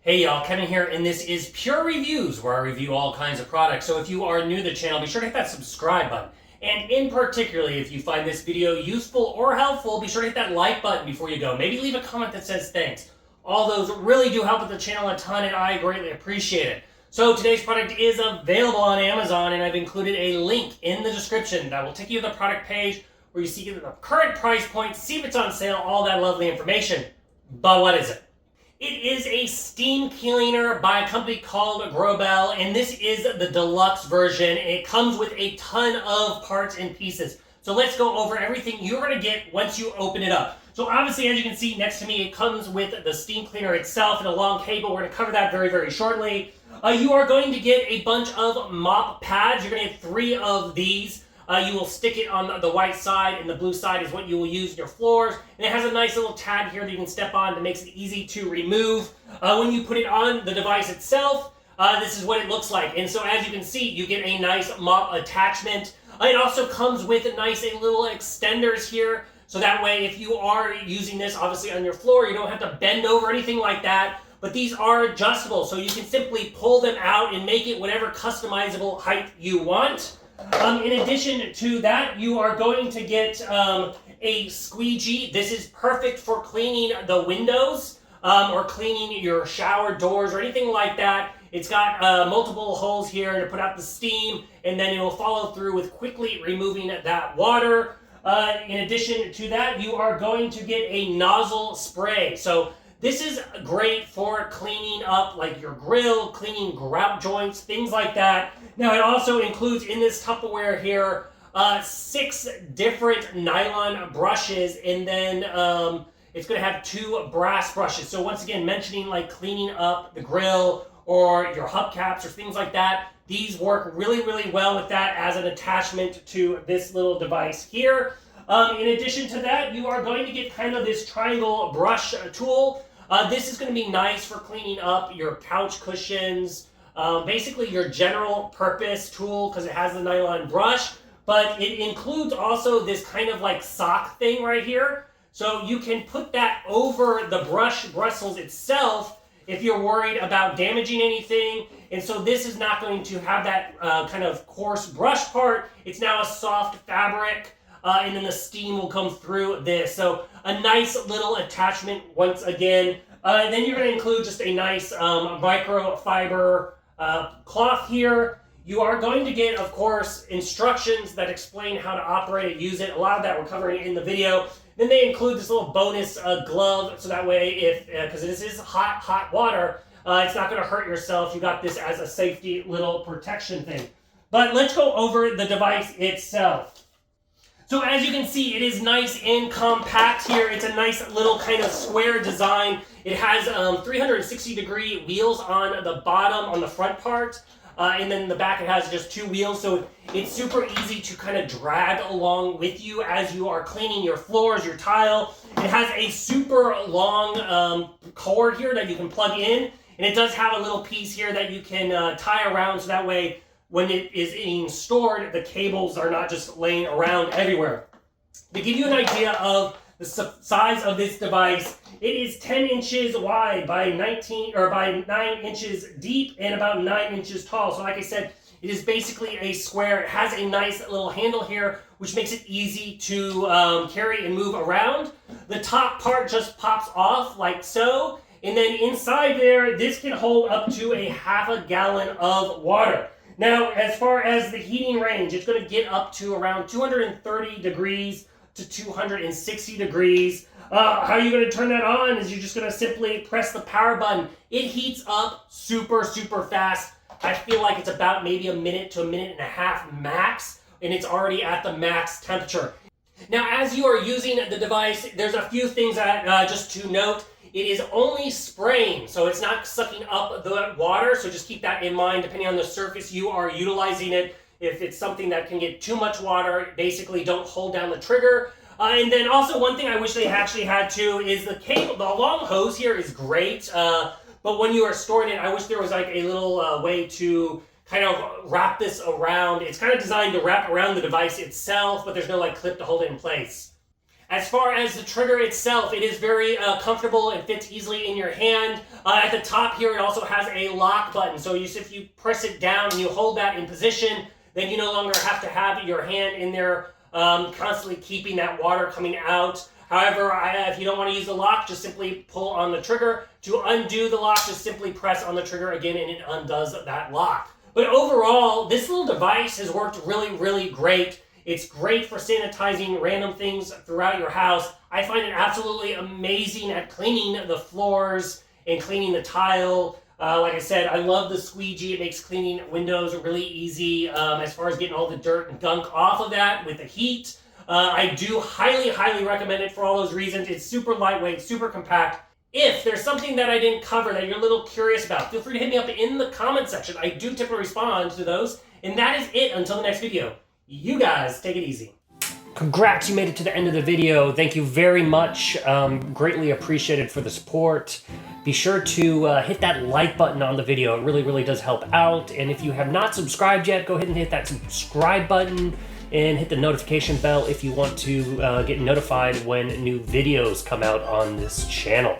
Hey y'all, Kevin here, and this is Pure Reviews, where I review all kinds of products. So if you are new to the channel, be sure to hit that subscribe button. And in particularly, if you find this video useful or helpful, be sure to hit that like button before you go. Maybe leave a comment that says thanks. All those really do help with the channel a ton, and I greatly appreciate it. So today's product is available on Amazon, and I've included a link in the description that will take you to the product page where you see the current price point, see if it's on sale, all that lovely information. But what is it? It is a steam cleaner by a company called Grobell, and this is the deluxe version. It comes with a ton of parts and pieces. So let's go over everything you're going to get once you open it up. So obviously, as you can see next to me, it comes with the steam cleaner itself and a long cable. We're going to cover that very, very shortly. You are going to get a bunch of mop pads. You're going to get 3 of these. You will stick it on the white side, and the blue side is what you will use in your floors. And it has a nice little tab here that you can step on that makes it easy to remove. When you put it on the device itself, this is what it looks like. And so as you can see, you get a nice mop attachment. It also comes with little extenders here. So that way, if you are using this obviously on your floor, you don't have to bend over or anything like that. But these are adjustable, so you can simply pull them out and make it whatever customizable height you want. In addition to that, you are going to get a squeegee. This is perfect for cleaning the windows or cleaning your shower doors or anything like that. It's got multiple holes here to put out the steam, and then it will follow through with quickly removing that water. In addition to that, you are going to get a nozzle spray. So this is great for cleaning up like your grill, cleaning grout joints, things like that. Now it also includes in this Tupperware here 6 different nylon brushes, and then it's going to have 2 brass brushes. So once again, mentioning like cleaning up the grill or your hubcaps or things like that, these work really, really well with that as an attachment to this little device here. In addition to that, you are going to get kind of this triangle brush tool. This is going to be nice for cleaning up your couch cushions, basically your general purpose tool because it has the nylon brush, but it includes also this kind of like sock thing right here. So you can put that over the brush bristles itself if you're worried about damaging anything. And so this is not going to have that kind of coarse brush part. It's now a soft fabric. And then the steam will come through this. So a nice little attachment once again. Then you're going to include just a nice microfiber cloth here. You are going to get, of course, instructions that explain how to operate it, use it. A lot of that we're covering in the video. Then they include this little bonus glove, so that way, because this is hot water, it's not going to hurt yourself. You got this as a safety little protection thing. But let's go over the device itself. So as you can see, it is nice and compact here. It's a nice little kind of square design. It has 360-degree wheels on the bottom, on the front part. And then in the back, it has just 2 wheels. So it's super easy to kind of drag along with you as you are cleaning your floors, your tile. It has a super long cord here that you can plug in. And it does have a little piece here that you can tie around, so that way when it is being stored, the cables are not just laying around everywhere. To give you an idea of the size of this device, it is 10 inches wide by 9 inches deep and about 9 inches tall. So like I said, it is basically a square. It has a nice little handle here, which makes it easy to carry and move around. The top part just pops off like so. And then inside there, this can hold up to a ½ gallon of water. Now, as far as the heating range, it's going to get up to around 230 degrees to 260 degrees. How are you going to turn that on is you're just going to simply press the power button. It heats up super, super fast. I feel like it's about maybe a minute to a minute and a half max, and it's already at the max temperature. Now, as you are using the device, there's a few things that just to note. It is only spraying, so it's not sucking up the water, so just keep that in mind depending on the surface you are utilizing it. If it's something that can get too much water, basically don't hold down the trigger. And then also one thing I wish they actually had too is the cable. The long hose here is great, but when you are storing it, I wish there was like a little way to kind of wrap this around. It's kind of designed to wrap around the device itself, but there's no like clip to hold it in place. As far as the trigger itself, it is very comfortable and fits easily in your hand. At the top here, it also has a lock button. So if you press it down and you hold that in position, then you no longer have to have your hand in there constantly keeping that water coming out. However, if you don't want to use the lock, just simply pull on the trigger. To undo the lock, just simply press on the trigger again and it undoes that lock. But overall, this little device has worked really, really great. It's great for sanitizing random things throughout your house. I find it absolutely amazing at cleaning the floors and cleaning the tile. Like I said, I love the squeegee. It makes cleaning windows really easy as far as getting all the dirt and gunk off of that with the heat. I do highly, highly recommend it for all those reasons. It's super lightweight, super compact. If there's something that I didn't cover that you're a little curious about, feel free to hit me up in the comment section. I do typically respond to those. And that is it until the next video. You guys take it easy. Congrats, you made it to the end of the video. Thank you very much. Greatly appreciated for the support. Be sure to hit that like button on the video. It really, really does help out. And if you have not subscribed yet, go ahead and hit that subscribe button and hit the notification bell if you want to get notified when new videos come out on this channel.